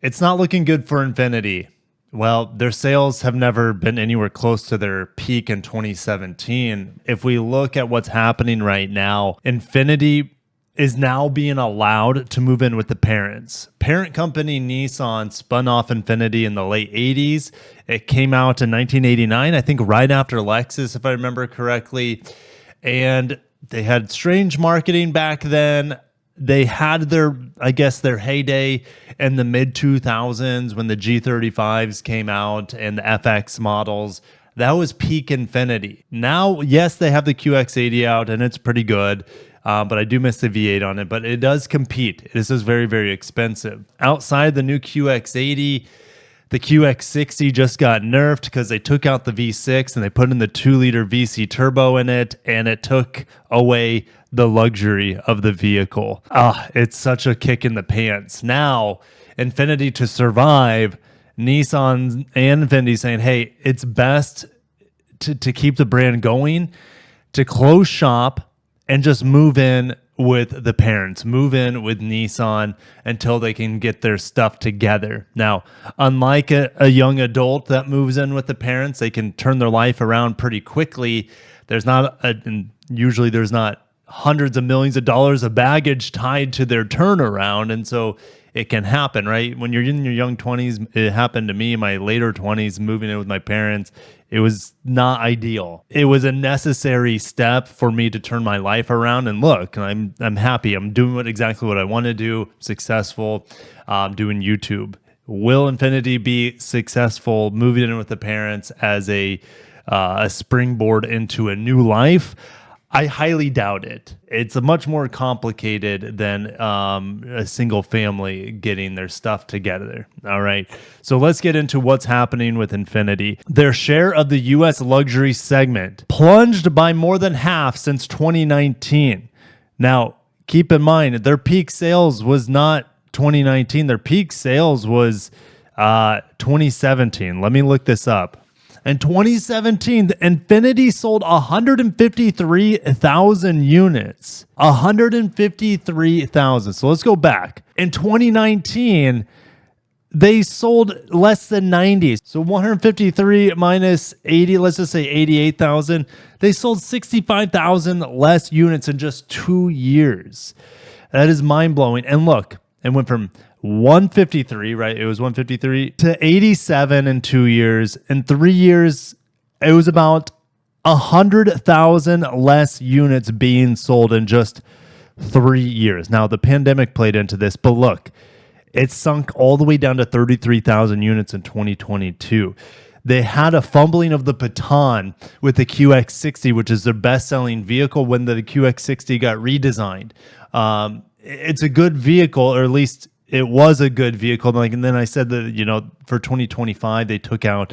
It's not looking good for Infiniti. Well, their sales have never been anywhere close to their peak in 2017. If we look at what's happening right now, Infiniti is now being allowed to move in with the parents. Parent company Nissan spun off Infiniti in the late 80s. It came out in 1989, I think right after Lexus, if I remember correctly. And they had strange marketing back then. They had their heyday in the mid 2000s when the G35s came out and the FX models. That was peak Infiniti. Now, yes, they have the QX80 out and it's pretty good. But I do miss the V8 on it, but it does compete. This is very, very expensive. Outside the new QX80, the QX60 just got nerfed because they took out the V6 and they put in the 2-liter VC turbo in it, and it took away the luxury of the vehicle. It's such a kick in the pants. Now, Infiniti to survive, Nissan and Infiniti saying, hey, it's best to keep the brand going, to close shop and just move in with the parents, move in with Nissan until they can get their stuff together. Now, unlike a young adult that moves in with the parents, they can turn their life around pretty quickly. Usually there's not hundreds of millions of dollars of baggage tied to their turnaround. And so it can happen, right? When you're in your young 20s, it happened to me in my later 20s, moving in with my parents. It was not ideal. It was a necessary step for me to turn my life around. And look, I'm happy. I'm doing exactly what I want to do, successful, doing YouTube. Will Infiniti be successful moving in with the parents as a springboard into a new life? I highly doubt it. It's a much more complicated than a single family getting their stuff together. All right. So let's get into what's happening with Infiniti. Their share of the U.S. luxury segment plunged by more than half since 2019. Now, keep in mind, their peak sales was not 2019. Their peak sales was 2017. Let me look this up. In 2017, the Infiniti sold 153,000 units. 153,000. So let's go back. In 2019, they sold less than 90. So 153 minus 80, let's just say 88,000. They sold 65,000 less units in just 2 years. That is mind-blowing. And look, it went from 153, right? It was 153 to 87 in 2 years. In 3 years, it was about 100,000 less units being sold in just 3 years. Now, the pandemic played into this, but look, it sunk all the way down to 33,000 units in 2022. They had a fumbling of the baton with the QX60, which is their best-selling vehicle when the QX60 got redesigned. It's a good vehicle, or at least it was a good vehicle. And then I said that, for 2025, they took out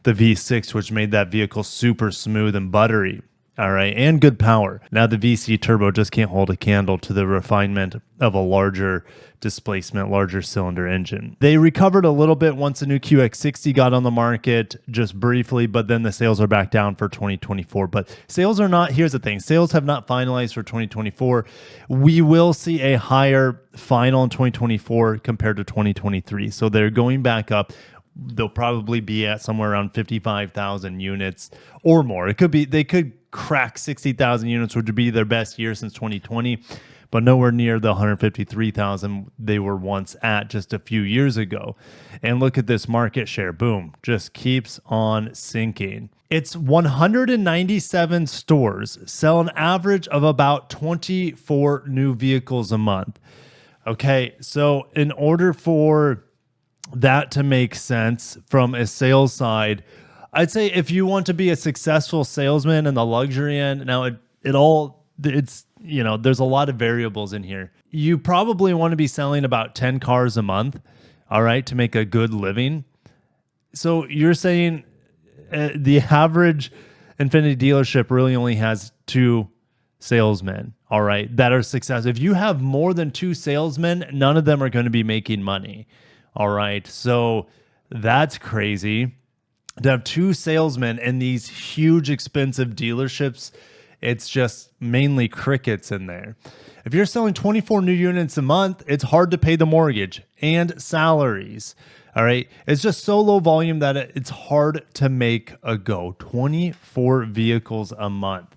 the V6, which made that vehicle super smooth and buttery. All right. And good power. Now the VC turbo just can't hold a candle to the refinement of a larger displacement, larger cylinder engine. They recovered a little bit once the new QX60 got on the market, just briefly, but then the sales are back down for 2024. But sales are not, here's the thing, sales have not finalized for 2024. We will see a higher final in 2024 compared to 2023. So they're going back up. They'll probably be at somewhere around 55,000 units or more. It could be, they could crack 60,000 units, which would be their best year since 2020, but nowhere near the 153,000 they were once at just a few years ago. And look at this market share. Boom, just keeps on sinking. It's 197 stores sell an average of about 24 new vehicles a month. Okay, so in order for that to make sense from a sales side, I'd say if you want to be a successful salesman in the luxury end, now there's a lot of variables in here. You probably want to be selling about 10 cars a month, all right, to make a good living. So you're saying the average Infiniti dealership really only has 2 salesmen, all right, that are successful. If you have more than 2 salesmen, none of them are going to be making money. All right. So that's crazy to have 2 salesmen in these huge, expensive dealerships It's just mainly crickets in there. If you're selling 24 new units a month, it's hard to pay the mortgage and salaries. All right. It's just so low volume that it's hard to make a go. 24 vehicles a month.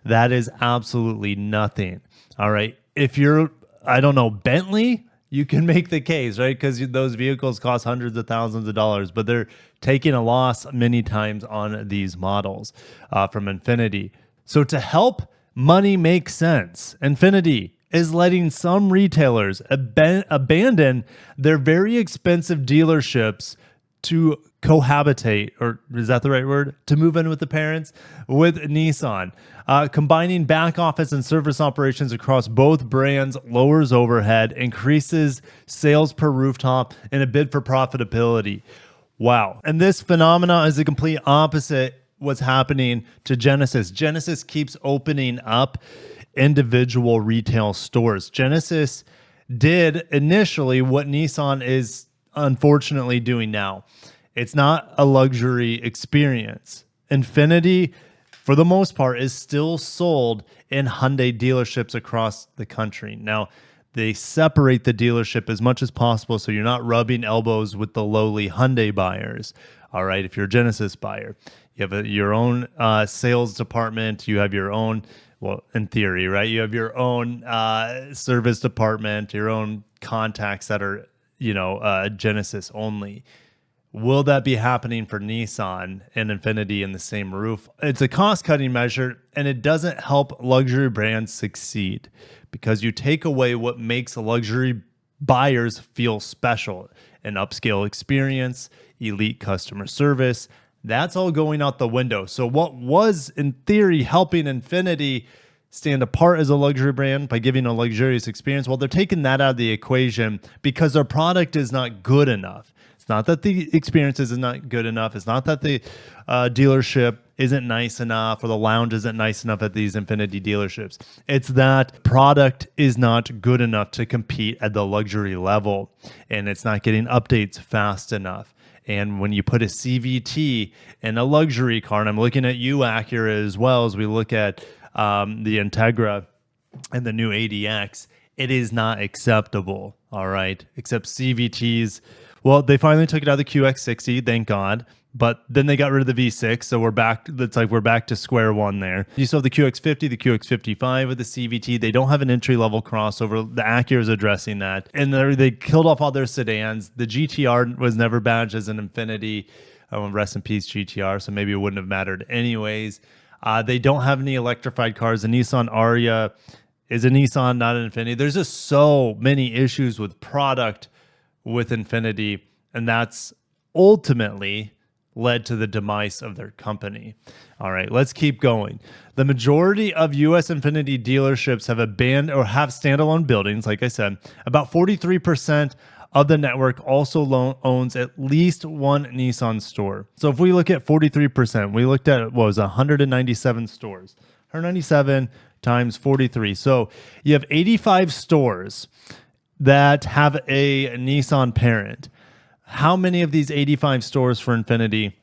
That is absolutely nothing. All right. If you're, I don't know, Bentley, you can make the case, right? Because those vehicles cost hundreds of thousands of dollars, but they're taking a loss many times on these models from Infiniti. So to help money make sense, Infiniti is letting some retailers abandon their very expensive dealerships to cohabitate, or is that the right word? To move in with the parents with Nissan. Combining back office and service operations across both brands lowers overhead, increases sales per rooftop in a bid for profitability. Wow. And this phenomena is the complete opposite what's happening to Genesis. Genesis keeps opening up individual retail stores. Genesis did initially what Nissan is unfortunately doing now. It's not a luxury experience. Infiniti, for the most part, is still sold in Hyundai dealerships across the country. Now, they separate the dealership as much as possible so you're not rubbing elbows with the lowly Hyundai buyers. All right, if you're a Genesis buyer, you have your own sales department, you have your own, well, in theory, right? You have your own service department, your own contacts that are, Genesis only. Will that be happening for Nissan and Infiniti in the same roof? It's a cost-cutting measure, and it doesn't help luxury brands succeed because you take away what makes luxury buyers feel special: an upscale experience, elite customer service. That's all going out the window. So what was, in theory, helping Infiniti stand apart as a luxury brand by giving a luxurious experience, well, they're taking that out of the equation because their product is not good enough. It's not that the experience is not good enough. It's not that the dealership isn't nice enough or the lounge isn't nice enough at these Infiniti dealerships. It's that product is not good enough to compete at the luxury level, and it's not getting updates fast enough. And when you put a CVT in a luxury car, and I'm looking at you, Acura, as well as we look at the Integra and the new ADX, it is not acceptable, all right? Except CVTs. Well, they finally took it out of the QX60, thank God. But then they got rid of the V6, so we're back. It's like we're back to square one there. You still have the QX50, the QX55 with the CVT. They don't have an entry-level crossover. The Acura is addressing that. And they killed off all their sedans. The GTR was never badged as an Infiniti. Rest in peace, GTR, so maybe it wouldn't have mattered anyways. They don't have any electrified cars. The Nissan Ariya is a Nissan, not an Infiniti. There's just so many issues with product with Infiniti, and that's ultimately led to the demise of their company. All right, let's keep going. The majority of U.S. Infiniti dealerships have abandoned or have standalone buildings. Like I said, about 43% of the network also owns at least one Nissan store. So if we look at 43%, we looked at, what was 197 stores. 197 times 43. So you have 85 stores that have a Nissan parent. How many of these 85 stores for Infiniti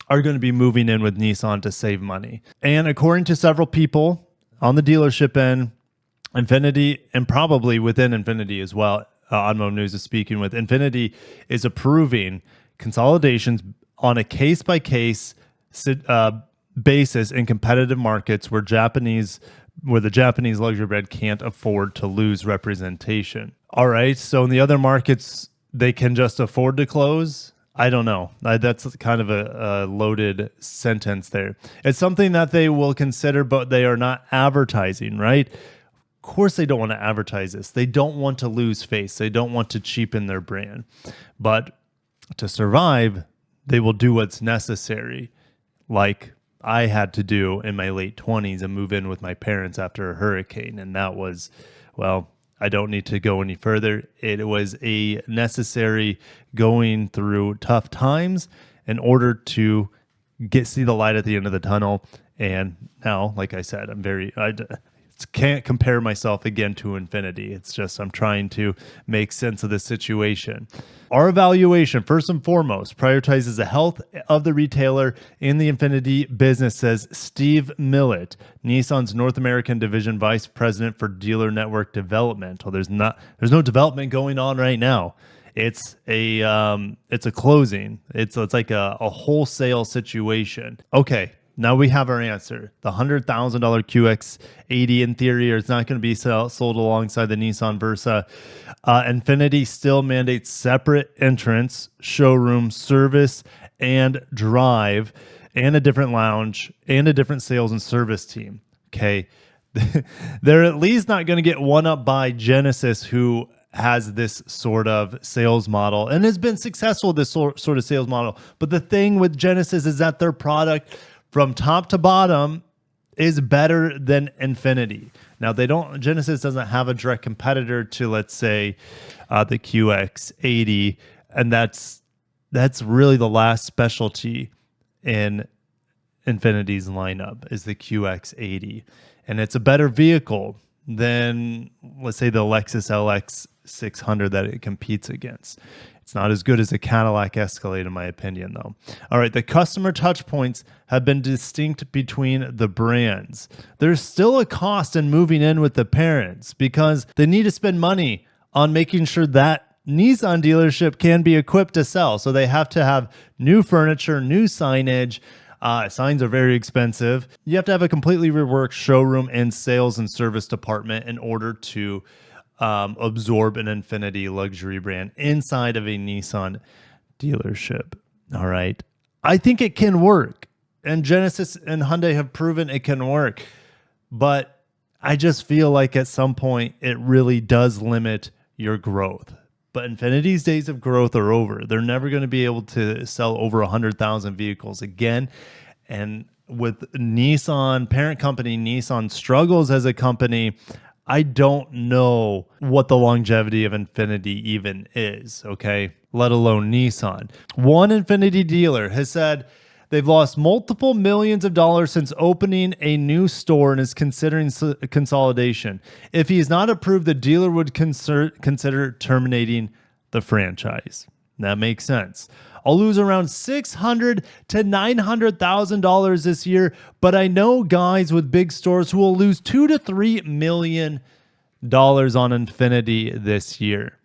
are going to be moving in with Nissan to save money? And according to several people on the dealership end, Infiniti, and probably within Infiniti as well, Automotive News is speaking with, Infiniti is approving consolidations on a case-by-case basis in competitive markets where the Japanese luxury brand can't afford to lose representation. All right, so in the other markets, they can just afford to close? I don't know. That's kind of a loaded sentence there. It's something that they will consider, but they are not advertising, right? Of course they don't want to advertise this. They don't want to lose face. They don't want to cheapen their brand. But to survive, they will do what's necessary, like I had to do in my late 20s and move in with my parents after a hurricane. And that was, well, I don't need to go any further. It was a necessary going through tough times in order to see the light at the end of the tunnel. And now, like I said, can't compare myself again to Infiniti. It's just I'm trying to make sense of the situation. Our evaluation, first and foremost, prioritizes the health of the retailer in the Infiniti business, says Steve Millett, Nissan's North American Division Vice President for Dealer Network Development. Well, there's no development going on right now. It's a closing. It's like a wholesale situation. Okay. Now we have our answer. The $100,000 QX80 interior is not going to be sold alongside the Nissan Versa. Infiniti still mandates separate entrance, showroom, service, and drive, and a different lounge, and a different sales and service team. Okay. They're at least not going to get one up by Genesis, who has this sort of sales model and has been successful with this sort of sales model. But the thing with Genesis is that their product from top to bottom is better than Infiniti. Now Genesis doesn't have a direct competitor to, let's say, the QX80, and that's really the last specialty in Infiniti's lineup is the QX80, and it's a better vehicle than, let's say, the Lexus LX 600 that it competes against. It's not as good as a Cadillac Escalade, in my opinion, though. All right, the customer touch points have been distinct between the brands. There's still a cost in moving in with the parents because they need to spend money on making sure that Nissan dealership can be equipped to sell. So they have to have new furniture, new signage. Signs are very expensive. You have to have a completely reworked showroom and sales and service department in order to absorb an Infiniti luxury brand inside of a Nissan dealership. All right. I think it can work. And Genesis and Hyundai have proven it can work. But I just feel like at some point it really does limit your growth. But Infiniti's days of growth are over. They're never going to be able to sell over 100,000 vehicles again. And with Nissan, parent company Nissan struggles as a company, I don't know what the longevity of Infiniti even is, okay? Let alone Nissan. One Infiniti dealer has said they've lost multiple millions of dollars since opening a new store and is considering consolidation. If he is not approved, the dealer would consider terminating the franchise. That makes sense. I'll lose around $600,000 to $900,000 this year, but I know guys with big stores who will lose $2 to $3 million on Infiniti this year.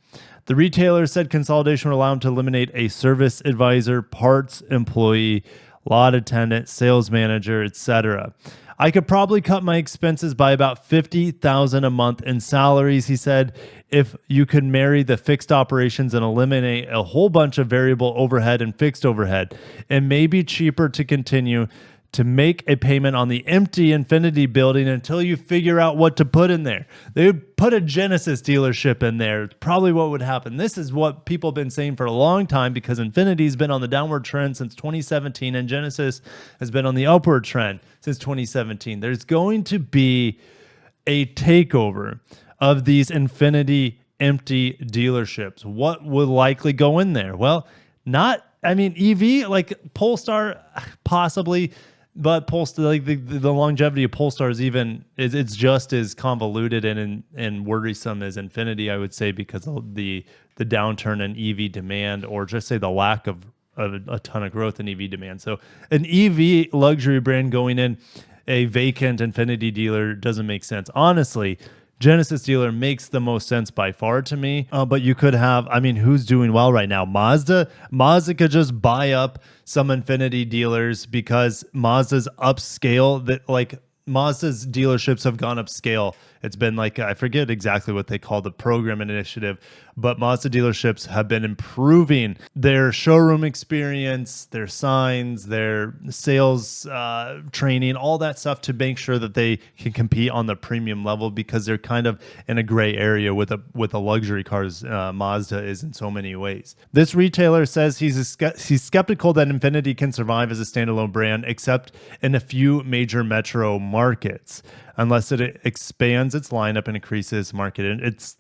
The retailer said consolidation would allow him to eliminate a service advisor, parts employee, lot attendant, sales manager, etc. I could probably cut my expenses by about $50,000 a month in salaries, he said, if you could marry the fixed operations and eliminate a whole bunch of variable overhead and fixed overhead. It may be cheaper to continue to make a payment on the empty Infiniti building until you figure out what to put in there. They would put a Genesis dealership in there. Probably what would happen. This is what people have been saying for a long time because Infiniti's been on the downward trend since 2017 and Genesis has been on the upward trend since 2017. There's going to be a takeover of these Infiniti empty dealerships. What would likely go in there? Well, EV, like Polestar, possibly. But Polestar, like the longevity of Polestar it's just as convoluted and worrisome as Infiniti, I would say, because of the downturn in EV demand, or just say the lack of a ton of growth in EV demand. So an EV luxury brand going in a vacant Infiniti dealer doesn't make sense. Honestly, Genesis dealer makes the most sense by far to me. But you could have, who's doing well right now? Mazda could just buy up some Infiniti dealers because Mazda's upscale. Mazda's dealerships have gone upscale. It's been I forget exactly what they call the program initiative, but Mazda dealerships have been improving their showroom experience, their signs, their sales training, all that stuff to make sure that they can compete on the premium level because they're kind of in a gray area with the luxury cars Mazda is in so many ways. This retailer says he's skeptical that Infiniti can survive as a standalone brand except in a few major metro markets unless it expands its lineup and increases market. And it's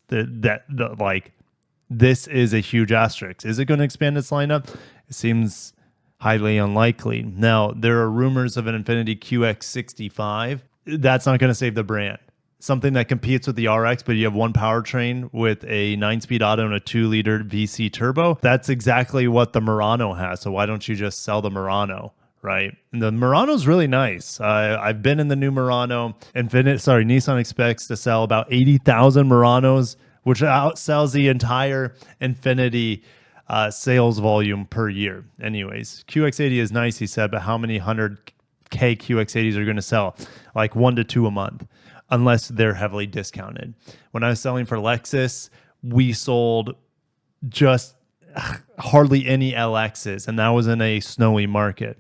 this is a huge asterisk. Is it going to expand its lineup? It seems highly unlikely. Now, there are rumors of an Infiniti QX65. That's not going to save the brand. something that competes with the RX, but you have one powertrain with a 9-speed auto and a 2-liter VC turbo. That's exactly what the Murano has. So why don't you just sell the Murano? Right. And the Murano's really nice. I've been in the new Murano. Nissan expects to sell about 80,000 Muranos, which outsells the entire Infiniti sales volume per year. Anyways, QX80 is nice, he said, but how many 100K QX80s are going to sell? Like 1 to 2 a month, unless they're heavily discounted. When I was selling for Lexus, we sold just hardly any LXs, and that was in a snowy market.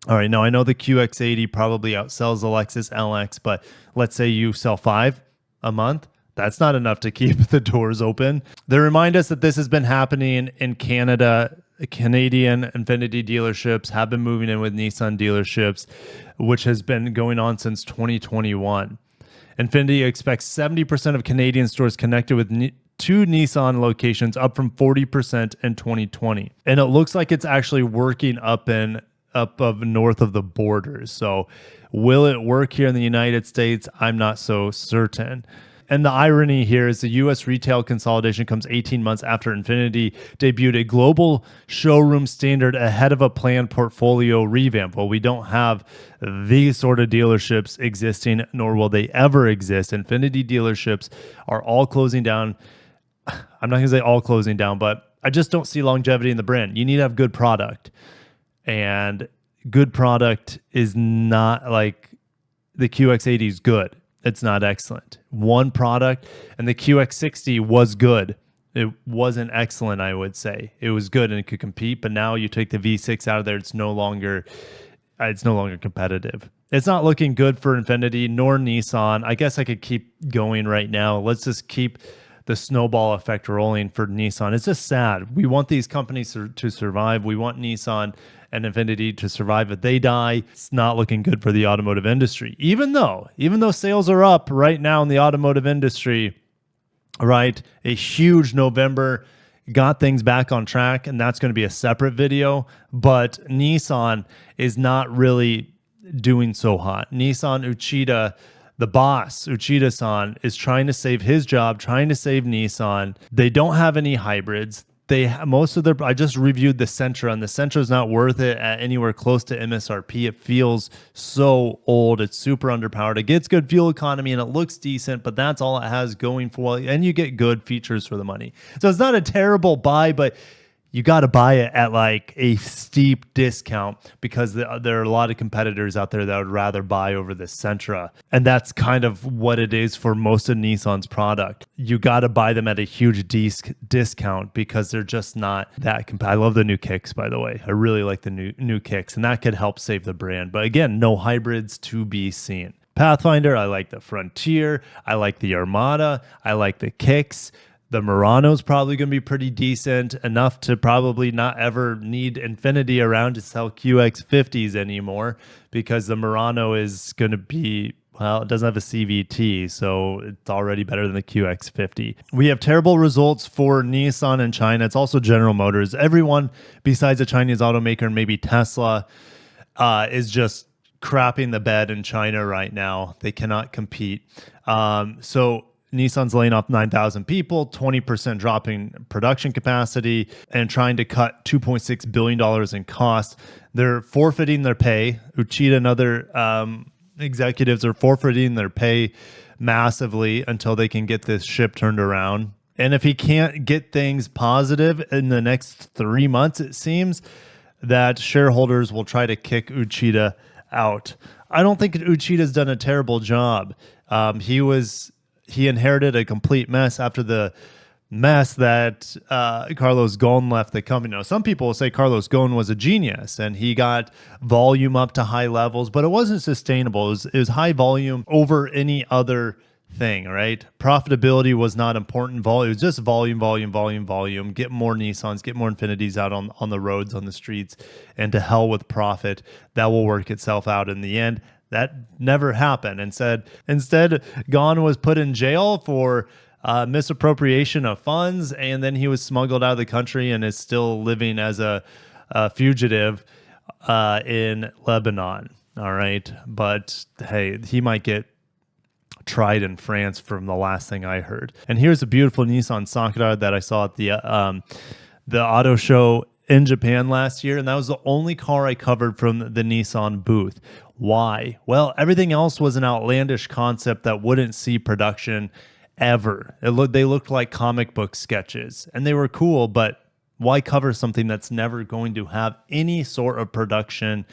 All right, now I know the QX80 probably outsells the Lexus LX, but let's say you sell 5 a month. That's not enough to keep the doors open. They remind us that this has been happening in Canada. Canadian Infiniti dealerships have been moving in with Nissan dealerships, which has been going on since 2021. Infiniti expects 70% of Canadian stores connected with two Nissan locations, up from 40% in 2020. And it looks like it's actually working up north of the borders. So will it work here in the United States? I'm not so certain. And the irony here is the U.S. retail consolidation comes 18 months after Infiniti debuted a global showroom standard ahead of a planned portfolio revamp. Well, we don't have these sort of dealerships existing, nor will they ever exist. Infiniti dealerships are all closing down. I'm not going to say all closing down, but I just don't see longevity in the brand. You need to have good product. And good product is not like the QX80 is good. It's not excellent. One product, and the QX60 was good. It wasn't excellent, I would say. It was good and it could compete, but now you take the V6 out of there, it's no longer competitive. It's not looking good for Infiniti nor Nissan. I guess I could keep going right now. Let's just keep the snowball effect rolling for Nissan. It's just sad. We want these companies to survive. We want Nissan and Infiniti to survive. If they die, it's not looking good for the automotive industry. Even though sales are up right now in the automotive industry, right? A huge November got things back on track, and that's going to be a separate video. But Nissan is not really doing so hot. Nissan Uchida, the boss, Uchida-san, is trying to save his job, trying to save Nissan. They don't have any hybrids. I just reviewed the Sentra, and the Sentra is not worth it at anywhere close to MSRP. It feels so old. It's super underpowered. It gets good fuel economy and it looks decent, but that's all it has going for it. And you get good features for the money. So it's not a terrible buy, but you got to buy it at like a steep discount because there are a lot of competitors out there that would rather buy over the Sentra. And that's kind of what it is for most of Nissan's product. You got to buy them at a huge discount because they're just not that competitive. I love the new kicks, by the way. I really like the new kicks, and that could help save the brand. But again, no hybrids to be seen. Pathfinder, I like the Frontier. I like the Armada. I like the kicks. The Murano's probably going to be pretty decent, enough to probably not ever need Infiniti around to sell QX50s anymore, because the Murano is going to be, well, it doesn't have a CVT, so it's already better than the QX50. We have terrible results for Nissan in China. It's also General Motors. Everyone besides a Chinese automaker and maybe Tesla is just crapping the bed in China right now. They cannot compete. So Nissan's laying off 9,000 people, 20% dropping production capacity, and trying to cut $2.6 billion in costs. They're forfeiting their pay. Uchida and other executives are forfeiting their pay massively until they can get this ship turned around. And if he can't get things positive in the next 3 months, it seems that shareholders will try to kick Uchida out. I don't think Uchida's done a terrible job. He inherited a complete mess after the mess that Carlos Ghosn left the company. Now, some people will say Carlos Ghosn was a genius and he got volume up to high levels, but it wasn't sustainable. It was high volume over any other thing, right? Profitability was not important. It was just volume. Get more Nissans, get more Infinitis out on the roads, on the streets, and to hell with profit. That will work itself out in the end. That never happened. Instead, Ghosn was put in jail for misappropriation of funds, and then he was smuggled out of the country and is still living as a fugitive in Lebanon. All right. But hey, he might get tried in France from the last thing I heard. And here's a beautiful Nissan Sakura that I saw at the auto show in Japan last year, and that was the only car I covered from the Nissan booth. Why? Well, everything else was an outlandish concept that wouldn't see production ever. They looked like comic book sketches, and they were cool, but why cover something that's never going to have any sort of production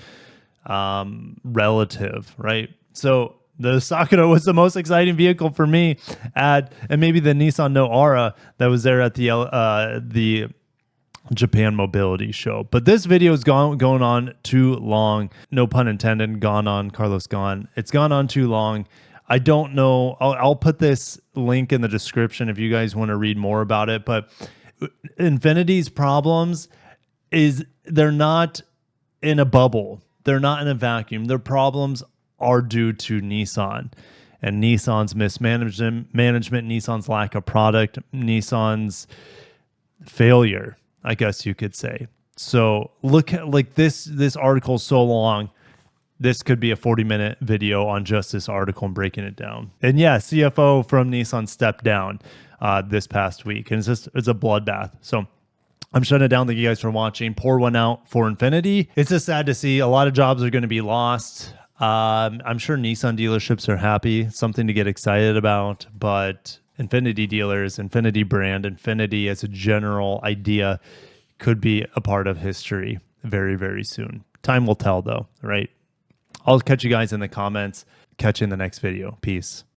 relative, right? So the Sakura was the most exciting vehicle for me, and maybe the Nissan Noara that was there at the Japan Mobility Show. But this video is going on too long. No pun intended. Gone on, Carlos gone. It's gone on too long. I don't know. I'll put this link in the description if you guys want to read more about it. But Infiniti's problems is they're not in a bubble. They're not in a vacuum. Their problems are due to Nissan and Nissan's mismanagement, Nissan's lack of product, Nissan's failure, I guess you could say. So look at like this article is so long. This could be a 40-minute video on just this article and breaking it down. And yeah, CFO from Nissan stepped down this past week, and it's a bloodbath. So I'm shutting it down. Thank you guys for watching. Pour one out for Infiniti. It's just sad to see a lot of jobs are going to be lost. I'm sure Nissan dealerships are happy, something to get excited about, but Infiniti dealers, Infiniti brand, Infiniti as a general idea could be a part of history very, very soon. Time will tell though, right? I'll catch you guys in the comments. Catch you in the next video. Peace.